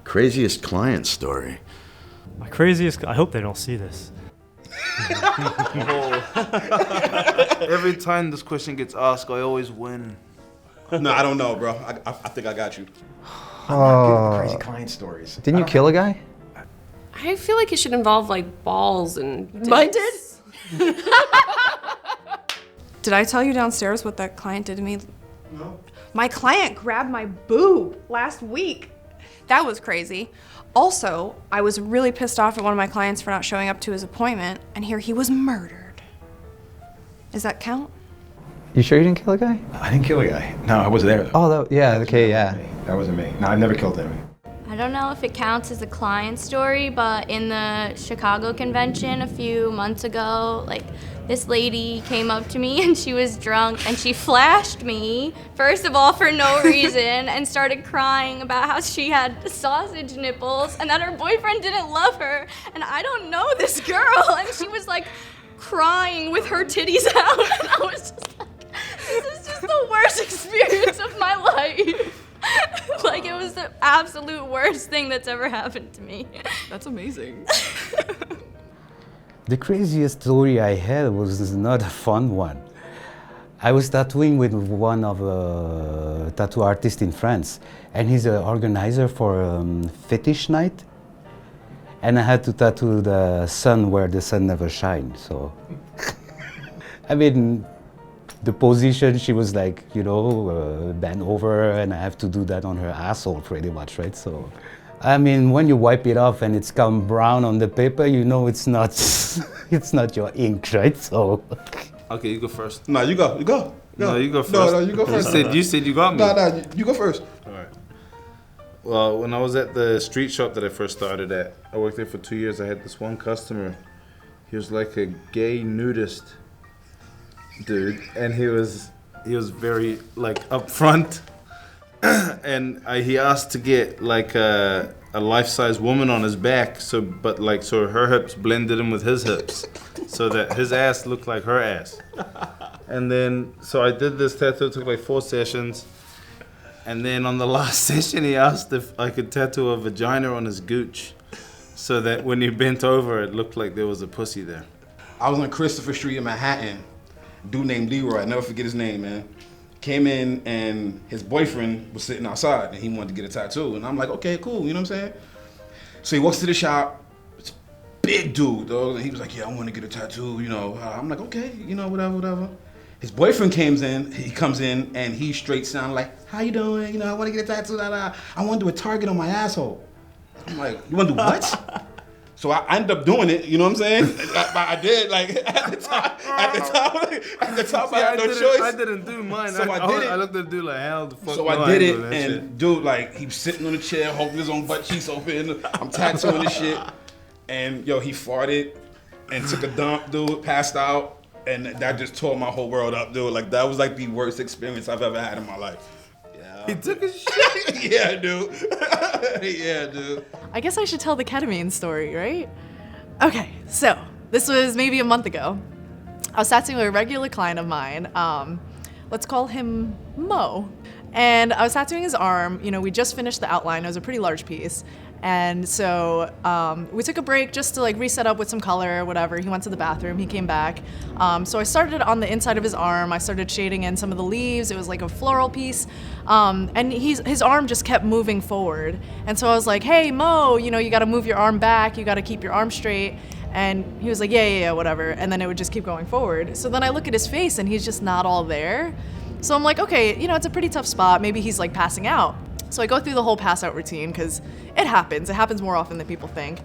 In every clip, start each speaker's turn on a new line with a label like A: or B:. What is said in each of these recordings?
A: Craziest client story.
B: My craziest, I hope they don't see this.
C: Every time this question gets asked, I always win.
D: No, I don't know, bro. I think I got you.
E: I'm not good at crazy client stories.
F: Didn't you kill a guy?
G: I feel like it should involve like balls and dicks.
H: Mine did? Did I tell you downstairs what that client did to me?
D: No.
H: My client grabbed my boob last week. That was crazy. Also, I was really pissed off at one of my clients for not showing up to his appointment, and here he was murdered. Does that count?
F: You sure you didn't kill a guy?
E: I didn't kill a guy. No, I wasn't there.
F: Oh, yeah, okay, yeah.
E: That wasn't me. No, I've never killed anyone.
I: I don't know if it counts as a client story, but in the Chicago convention a few months ago, like, this lady came up to me and she was drunk and she flashed me, first of all, for no reason, and started crying about how she had sausage nipples and that her boyfriend didn't love her. And I don't know this girl, and she was like crying with her titties out, and I was just like, this is just the worst experience of my life. Like, it was the absolute worst thing that's ever happened to me.
H: That's amazing.
J: The craziest story I had was not a fun one. I was tattooing with one of a tattoo artist in France, and he's an organizer for fetish night. And I had to tattoo the sun where the sun never shines, so. I mean, the position, she was like, you know, bent over, and I have to do that on her asshole pretty much, right? So, I mean, when you wipe it off and it's come brown on the paper, you know it's not, it's not your ink, right? So.
C: Okay, you go first.
D: No, you go.
C: No, you go first.
D: No, you go first.
C: You said you got me.
D: No, you go first.
C: All right. Well, when I was at the street shop that I first started at, I worked there for 2 years. I had this one customer. He was like a gay nudist dude, and he was very like upfront. And he asked to get like a life-size woman on his back, so her hips blended in with his hips, so that his ass looked like her ass. And then so I did this tattoo. It took like 4 sessions, and then on the last session he asked if I could tattoo a vagina on his gooch, so that when he bent over it looked like there was a pussy there.
D: I was on Christopher Street in Manhattan. Dude named Leroy, I never forget his name, man. Came in and his boyfriend was sitting outside and he wanted to get a tattoo. And I'm like, okay, cool, you know what I'm saying? So he walks to the shop, it's a big dude, though. And he was like, yeah, I want to get a tattoo, you know. I'm like, okay, you know, whatever. His boyfriend comes in and he straight sounded like, how you doing? You know, I want to get a tattoo, I want to do a target on my asshole. I'm like, you want to do what? So I ended up doing it, you know what I'm saying? I did, like, at the time, I had no choice.
C: I didn't do mine.
D: So I did it.
C: I looked at the dude like, how the fuck?
D: So I did it, and dude, like, he was sitting on the chair, holding his own butt cheeks open. I'm tattooing this shit, and yo, he farted and took a dump, dude, passed out, and that just tore my whole world up, dude. Like, that was like the worst experience I've ever had in my life.
C: He took a shit?
D: Yeah, dude. Yeah, dude.
K: I guess I should tell the ketamine story, right? Okay, so this was maybe a month ago. I was tattooing with a regular client of mine. Let's call him Mo. And I was tattooing his arm. You know, we just finished the outline. It was a pretty large piece. And so we took a break just to like reset up with some color or whatever. He went to the bathroom, he came back. So I started on the inside of his arm. I started shading in some of the leaves. It was like a floral piece. And his arm just kept moving forward. And so I was like, hey, Mo, you know, you gotta move your arm back. You gotta keep your arm straight. And he was like, yeah, whatever. And then it would just keep going forward. So then I look at his face and he's just not all there. So I'm like, okay, you know, it's a pretty tough spot. Maybe he's like passing out. So I go through the whole pass out routine because it happens. It happens more often than people think.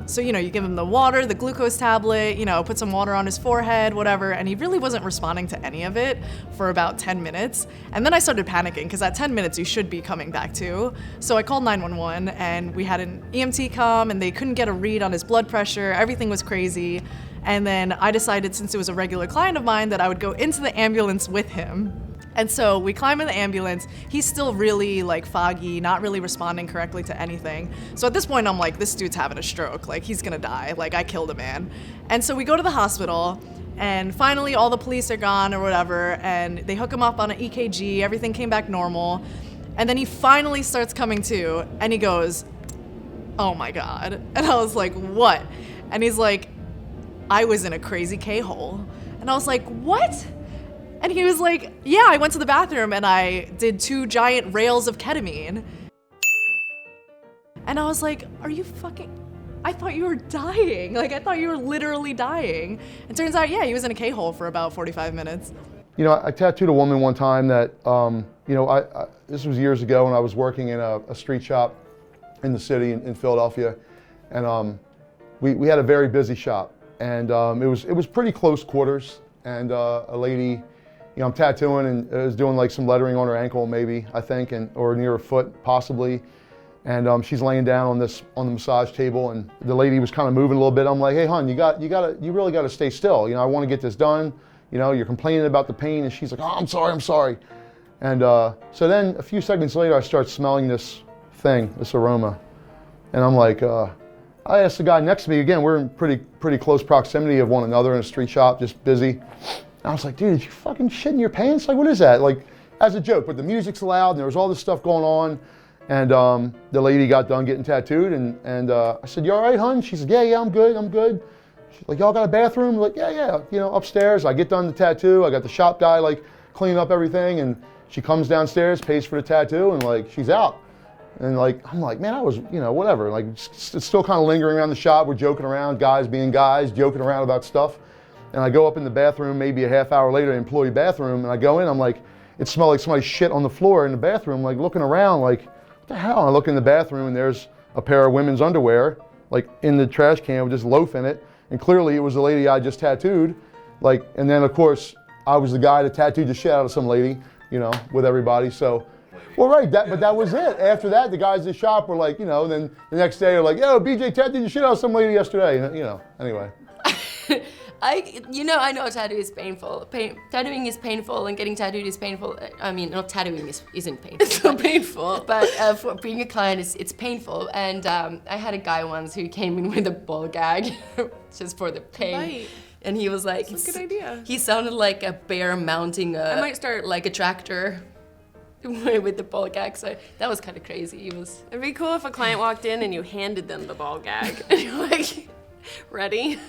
K: So, you know, you give him the water, the glucose tablet, you know, put some water on his forehead, whatever. And he really wasn't responding to any of it for about 10 minutes. And then I started panicking because at 10 minutes you should be coming back to. So I called 911 and we had an EMT come and they couldn't get a read on his blood pressure. Everything was crazy. And then I decided, since it was a regular client of mine, that I would go into the ambulance with him. And so we climb in the ambulance. He's still really like foggy, not really responding correctly to anything. So at this point, I'm like, this dude's having a stroke. Like, he's gonna die. Like, I killed a man. And so we go to the hospital, and finally all the police are gone or whatever, and they hook him up on an EKG. Everything came back normal. And then he finally starts coming to, and he goes, "Oh my God." And I was like, "What?" And he's like, "I was in a crazy K-hole." And I was like, "What?" And he was like, "Yeah, I went to the bathroom and I did 2 giant rails of ketamine." And I was like, "Are you fucking, I thought you were dying. Like, I thought you were literally dying." And turns out, yeah, he was in a K-hole for about 45 minutes.
L: You know, I tattooed a woman one time that, you know, this was years ago when I was working in a street shop in the city in Philadelphia. And we had a very busy shop. And it was pretty close quarters. And a lady, you know, I'm tattooing and was doing like some lettering on her ankle maybe, I think, or near her foot possibly. And she's laying down on the massage table, and the lady was kind of moving a little bit. I'm like, "Hey, hon, you really gotta stay still. You know, I want to get this done. You know, you're complaining about the pain." And she's like, "Oh, I'm sorry." And so then a few seconds later, I start smelling this aroma, and I'm like, I asked the guy next to me again. We're in pretty close proximity of one another in a street shop, just busy. And I was like, "Dude, did you fucking shit in your pants? Like, what is that?" Like, as a joke, but the music's loud, and there was all this stuff going on. And the lady got done getting tattooed, and I said, "You all right, hon?" She said, Yeah, I'm good. She's like, "Y'all got a bathroom?" I'm like, yeah, you know, upstairs. I get done the tattoo. I got the shop guy like cleaning up everything, and she comes downstairs, pays for the tattoo, and like she's out. And like I'm like, man, I was, you know, whatever. Like it's still kind of lingering around the shop. We're joking around, guys being guys, joking around about stuff. And I go up in the bathroom, maybe a half hour later, employee bathroom, and I go in. I'm like, it smelled like somebody shit on the floor in the bathroom. Like looking around, like, what the hell? And I look in the bathroom, and there's a pair of women's underwear, like in the trash can with just loaf in it. And clearly it was the lady I just tattooed. Like, and then of course, I was the guy that tattooed the shit out of some lady, you know, with everybody. So, well, right, but that was it. After that, the guys at the shop were like, you know, then the next day they're like, "Yo, BJ tattooed the shit out of some lady yesterday." You know, anyway.
M: I know tattoo is painful. Tattooing is painful, and getting tattooed is painful. I mean, not tattooing isn't painful.
G: It's so painful.
M: But for being a client, it's painful. And I had a guy once who came in with a ball gag just for the pain.
G: Right.
M: And he was like,
G: That's a good idea.
M: He sounded like a bear mounting
G: I might start
M: like a tractor with the ball gag. So that was kind of crazy.
G: It'd be cool if a client walked in and you handed them the ball gag. And you're like, "Ready?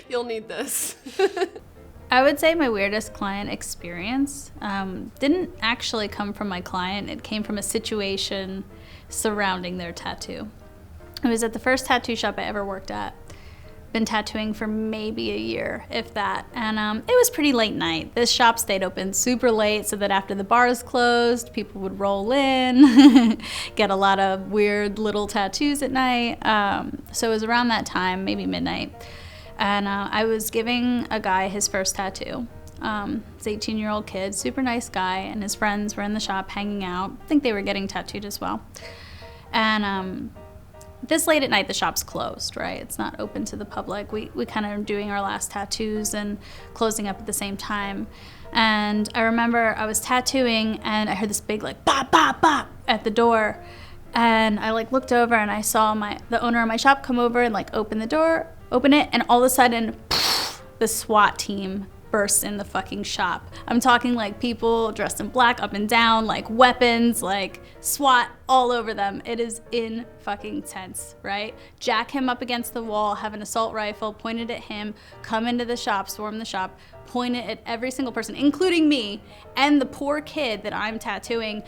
G: You'll need this."
I: I would say my weirdest client experience didn't actually come from my client. It came from a situation surrounding their tattoo. It was at the first tattoo shop I ever worked at. Been tattooing for maybe a year, if that. And it was pretty late night. This shop stayed open super late so that after the bars closed, people would roll in, get a lot of weird little tattoos at night. So it was around that time, maybe midnight. And I was giving a guy his first tattoo. This 18-year-old kid, super nice guy, and his friends were in the shop hanging out. I think they were getting tattooed as well. And this late at night, the shop's closed, right? It's not open to the public. We kind of are doing our last tattoos and closing up at the same time. And I remember I was tattooing and I heard this big like bop, bop, bop at the door. And I like looked over and I saw the owner of my shop come over and like open it, and all of a sudden, the SWAT team burst in the fucking shop. I'm talking like people dressed in black up and down, like weapons, like SWAT all over them. It is in fucking tense, right? Jack him up against the wall, have an assault rifle pointed at him, come into the shop, swarm the shop, point it at every single person, including me and the poor kid that I'm tattooing.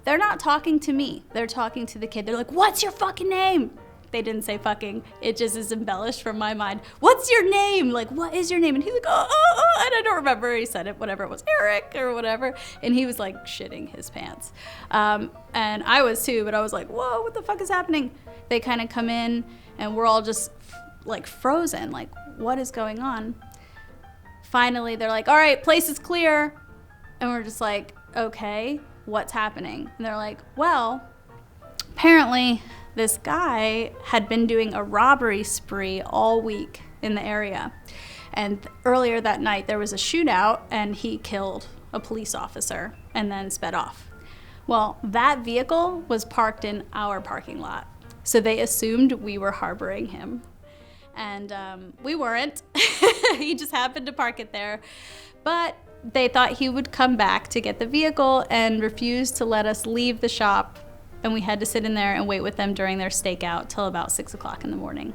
I: They're not talking to me. They're talking to the kid. They're like, "What's your fucking name?" They didn't say fucking. It just is embellished from my mind. "What's your name? Like, what is your name?" And he's like, oh, and I don't remember. He said it, whatever it was, Eric or whatever. And he was like shitting his pants. And I was too, but I was like, whoa, what the fuck is happening? They kind of come in and we're all just like frozen. Like, what is going on? Finally, they're like, "All right, place is clear." And we're just like, okay, what's happening? And they're like, "Well, apparently this guy had been doing a robbery spree all week in the area. And earlier that night, there was a shootout and he killed a police officer and then sped off." Well, that vehicle was parked in our parking lot. So they assumed we were harboring him. And we weren't. He just happened to park it there. But
N: they thought he would come back to get the vehicle and refused to let us leave the shop. And we had to sit in there and wait with them during their stakeout till about 6 o'clock in the morning.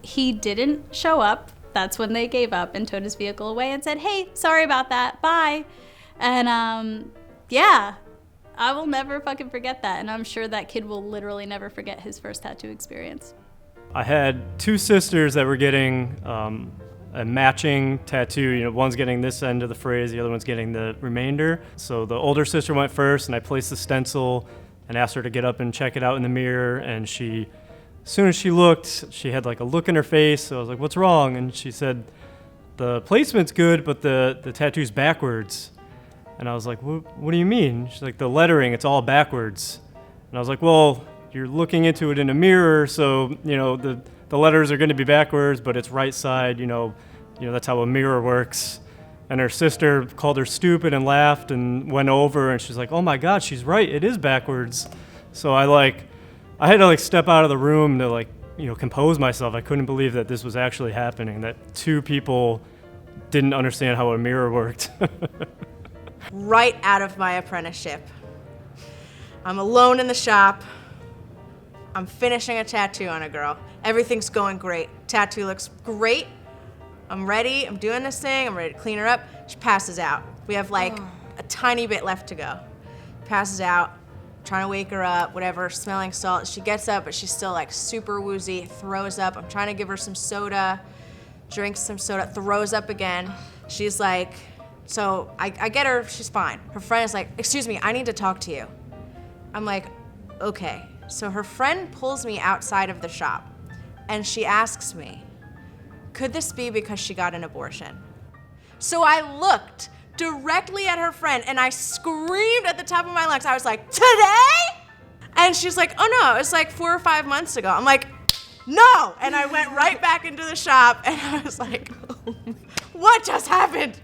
N: He didn't show up. That's when they gave up and towed his vehicle away and said, hey, sorry about that, bye. And yeah, I will never fucking forget that. And I'm sure that kid will literally never forget his first tattoo experience.
B: I had two sisters that were getting a matching tattoo. You know, one's getting this end of the phrase, the other one's getting the remainder. So the older sister went first, and I placed the stencil and asked her to get up and check it out in the mirror. And she, as soon as she looked, she had like a look in her face. So I was like, what's wrong? And she said, the placement's good, but the tattoo's backwards. And I was like, what do you mean? She's like, the lettering, it's all backwards. And I was like, well, you're looking into it in a mirror, so, you know, the letters are going to be backwards, but it's right side, you know, that's how a mirror works. And her sister called her stupid and laughed and went over, and she's like, oh my God, she's right, it is backwards. So I had to step out of the room to compose myself. I couldn't believe that this was actually happening, that two people didn't understand how a mirror worked.
H: Right out of my apprenticeship. I'm alone in the shop. I'm finishing a tattoo on a girl. Everything's going great. Tattoo looks great. I'm ready. I'm doing this thing. I'm ready to clean her up. She passes out. We have a tiny bit left to go. Passes out. Trying to wake her up, whatever, smelling salt. She gets up, but she's still super woozy, throws up. I'm trying to give her some soda, drinks some soda, throws up again. She's like, so I get her, she's fine. Her friend is like, excuse me, I need to talk to you. I'm like, okay. So her friend pulls me outside of the shop and she asks me, could this be because she got an abortion? So I looked directly at her friend and I screamed at the top of my lungs. I was like, today? And she's like, oh no, it's 4 or 5 months ago. I'm like, no! And I went right back into the shop and I was like, what just happened?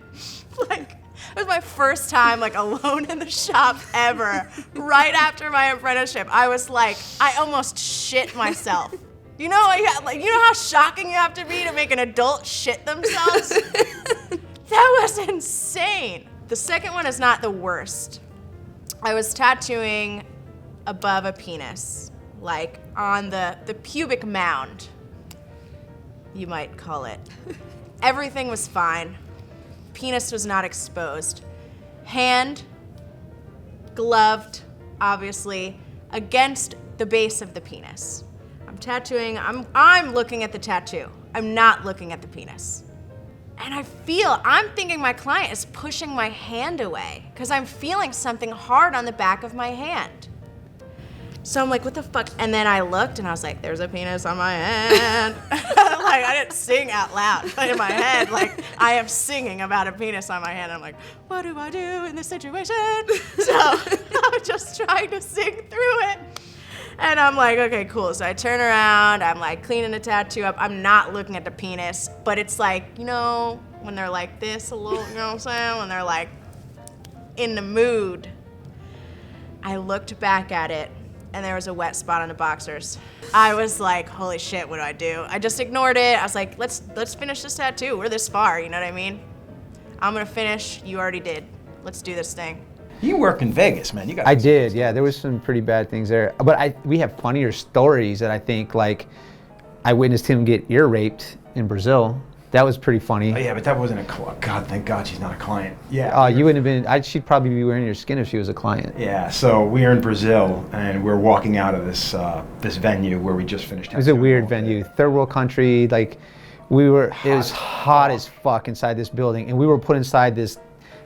H: It was my first time alone in the shop ever. Right after my apprenticeship, I was I almost shit myself. You know how shocking you have to be to make an adult shit themselves? That was insane. The second one is not the worst. I was tattooing above a penis, on the pubic mound, you might call it. Everything was fine. Penis was not exposed. Hand, gloved, obviously, against the base of the penis. I'm tattooing, I'm looking at the tattoo. I'm not looking at the penis. And I'm thinking my client is pushing my hand away because I'm feeling something hard on the back of my hand. So I'm like, what the fuck? And then I looked and I was like, there's a penis on my hand. I didn't sing out loud, but in my head, I am singing about a penis on my hand. I'm like, what do I do in this situation? So I'm just trying to sing through it. And I'm like, okay, cool. So I turn around, I'm cleaning the tattoo up. I'm not looking at the penis, but it's when they're like this a little, you know what I'm saying? When they're in the mood. I looked back at it and there was a wet spot on the boxers. I was like, holy shit, what do I do? I just ignored it. I was like, let's finish this tattoo. We're this far, you know what I mean? I'm gonna finish, you already did. Let's do this thing.
E: You worked in Vegas, man.
F: I did, yeah. There was some pretty bad things there. But we have funnier stories that I think, I witnessed him get ear raped in Brazil. That was pretty funny.
E: Oh, yeah, but that wasn't a client. God, thank God she's not a client.
F: Yeah. You wouldn't have been, she'd probably be wearing your skin if she was a client.
E: Yeah, so we were in Brazil and we're walking out of this this venue where we just finished.
F: It was a weird venue, third world country. It was hot as fuck inside this building, and we were put inside this.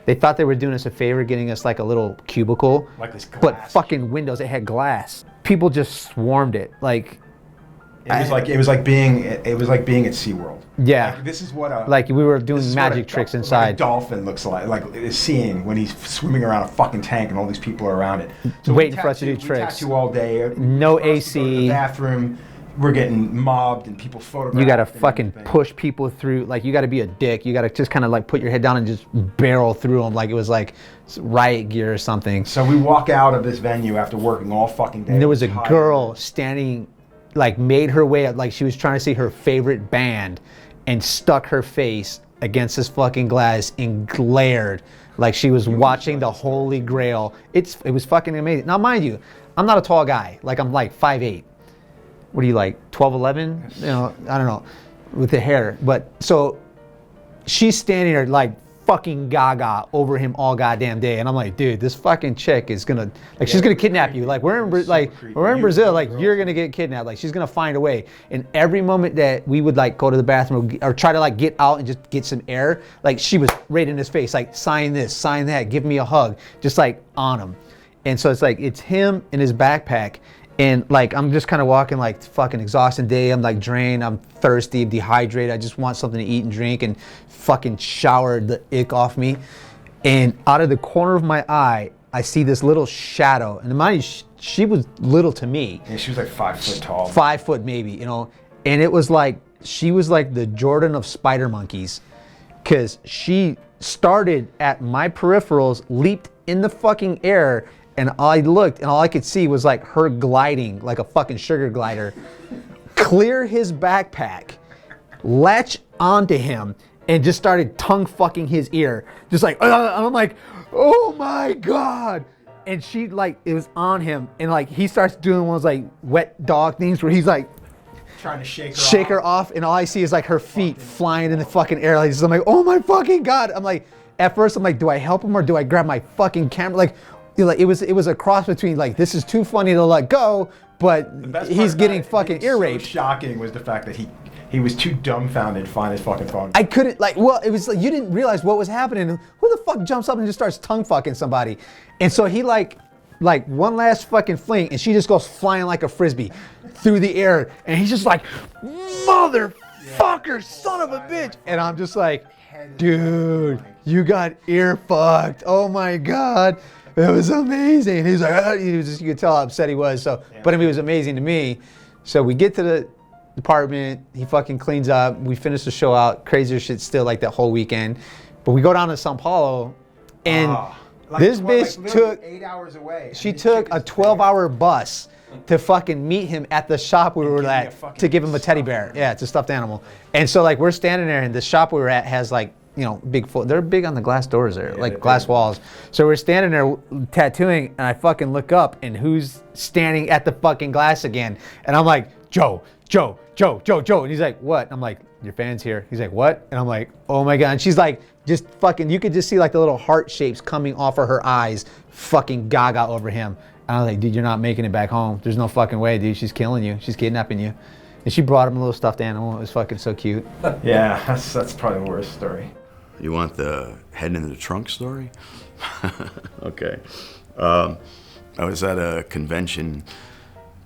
F: They thought they were doing us a favor, getting us a little cubicle,
E: this glass.
F: But fucking windows. It had glass. People just swarmed it.
E: It was like being at SeaWorld.
F: Yeah.
E: This is what
F: we were doing magic tricks inside.
E: A dolphin looks like is seeing when he's swimming around a fucking tank and all these people are around it. So
F: waiting for us to do tricks.
E: We tattoo all day.
F: No AC.
E: Go to the bathroom. We're getting mobbed and people photograph.
F: You gotta fucking push people through. You gotta be a dick. You gotta just kind of put your head down and just barrel through them like it was riot gear or something.
E: So we walk out of this venue after working all fucking day.
F: And there was a girl standing, made her way up, she was trying to see her favorite band, and stuck her face against this fucking glass and glared like she was watching the Holy Grail. It was fucking amazing. Now, mind you, I'm not a tall guy. Like, I'm like 5'8". What are you, like 12, 11? You know, I don't know, with the hair. But so she's standing there like fucking gaga over him all goddamn day, and I'm like, dude, this fucking chick is gonna, like, she's gonna kidnap you. Like, we're in Brazil, like, you're gonna get kidnapped. Like, she's gonna find a way. And every moment that we would like go to the bathroom or try to like get out and just get some air, like, she was right in his face, like, sign this, sign that, give me a hug, just like on him. And so it's like, it's him in his backpack. And like, I'm just kind of walking like fucking exhausted day. I'm like drained, I'm thirsty, I'm dehydrated. I just want something to eat and drink and fucking shower the ick off me. And out of the corner of my eye, I see this little shadow. And mind you, she was little to me.
E: Yeah, she was like 5 foot tall.
F: 5 foot maybe, you know. And it was like, she was like the Jordan of spider monkeys. Cause she started at my peripherals, leaped in the fucking air, and I looked, and all I could see was like her gliding, like a fucking sugar glider, clear his backpack, latch onto him, and just started tongue fucking his ear. Just like, I'm like, oh my God. And she like, it was on him, and like, he starts doing one of those like wet dog things where he's like,
E: trying to shake
F: her off, and all I see is like her feet flying in the fucking air. Like, I'm like, oh my fucking God. I'm like, at first I'm like, do I help him or do I grab my fucking camera? Like it was a cross between like, this is too funny to let go, but he's getting fucking ear raped.
E: So shocking was the fact that he was too dumbfounded to find his fucking phone.
F: I couldn't, like, well, it was like, you didn't realize what was happening. Who the fuck jumps up and just starts tongue fucking somebody? And so he like one last fucking fling, and she just goes flying like a frisbee through the air, and he's just like, motherfucker, son of a bitch. And I'm just like, dude, you got ear fucked. Oh my God. It was amazing. And he's like, you could tell how upset he was. So, but I mean, it was amazing to me. So we get to the apartment. He fucking cleans up. We finish the show out. Crazier shit still like that whole weekend. But we go down to Sao Paulo, and this bitch took
E: 8 hours away.
F: She took a 12-hour bus to fucking meet him at the shop we were at to give him a teddy bear. Yeah, it's a stuffed animal. And so like, we're standing there, and the shop we were at has like, you know, they're big on the glass doors there, like glass walls. So we're standing there tattooing, and I fucking look up, and who's standing at the fucking glass again? And I'm like, Joe. And he's like, what? I'm like, your fan's here. He's like, what? And I'm like, oh my God. And she's like, just fucking, you could just see like the little heart shapes coming off of her eyes, fucking gaga over him. And I was like, dude, you're not making it back home. There's no fucking way, dude. She's killing you. She's kidnapping you. And she brought him a little stuffed animal. It was fucking so cute.
E: Yeah, that's probably the worst story.
A: You want the head in the trunk story? Okay. I was at a convention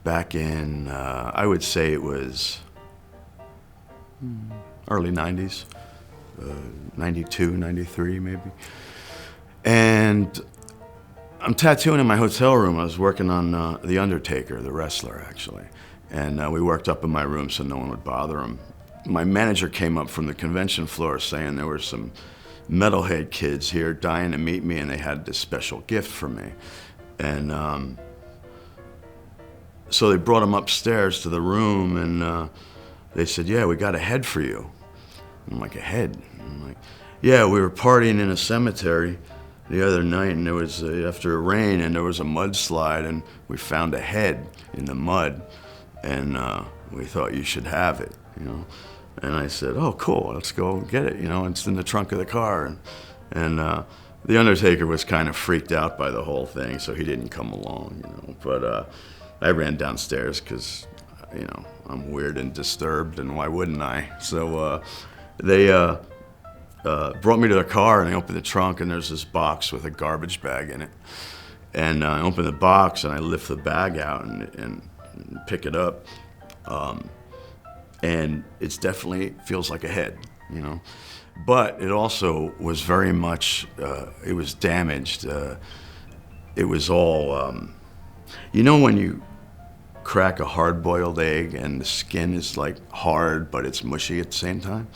A: back in, I would say it was early 90s, 92, 93 maybe. And I'm tattooing in my hotel room. I was working on The Undertaker, the wrestler, actually. And we worked up in my room so no one would bother him. My manager came up from the convention floor saying there were some metalhead kids here dying to meet me, and they had this special gift for me. And so they brought him upstairs to the room, and they said, yeah, we got a head for you. I'm like, a head? I'm like, yeah, we were partying in a cemetery the other night, and there was, after a rain, and there was a mudslide, and we found a head in the mud, and we thought you should have it, you know. And I said, oh, cool, let's go get it, you know, it's in the trunk of the car. And The Undertaker was kind of freaked out by the whole thing, so he didn't come along, you know. But I ran downstairs because, you know, I'm weird and disturbed, and why wouldn't I? So they brought me to the car, and I opened the trunk, and there's this box with a garbage bag in it. And I open the box, and I lift the bag out and pick it up. And it's definitely feels like a head, you know. But it also was very much, it was damaged. It was all, you know when you crack a hard-boiled egg and the skin is like hard, but it's mushy at the same time?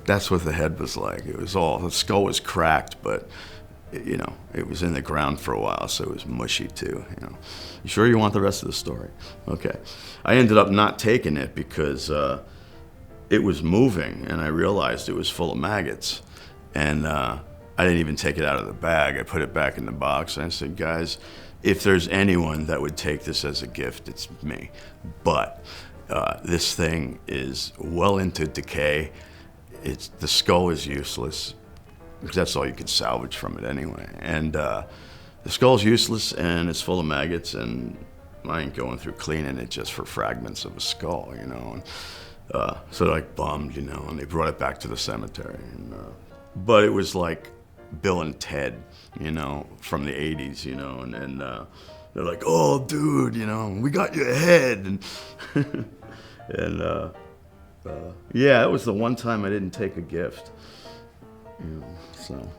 A: That's what the head was like. It was all, the skull was cracked, but you know, it was in the ground for a while, so it was mushy too, you know. You sure you want the rest of the story? Okay. I ended up not taking it because it was moving, and I realized it was full of maggots. And I didn't even take it out of the bag. I put it back in the box, and I said, guys, if there's anyone that would take this as a gift, it's me. But this thing is well into decay. The skull is useless, because that's all you can salvage from it anyway. And the skull's useless, and it's full of maggots, and I ain't going through cleaning it just for fragments of a skull, you know. And, so they're like bummed, you know, and they brought it back to the cemetery. And, but it was like Bill and Ted, you know, from the 80s, you know, and they're like, oh, dude, you know, we got your head. And, and yeah, it was the one time I didn't take a gift, you know, so.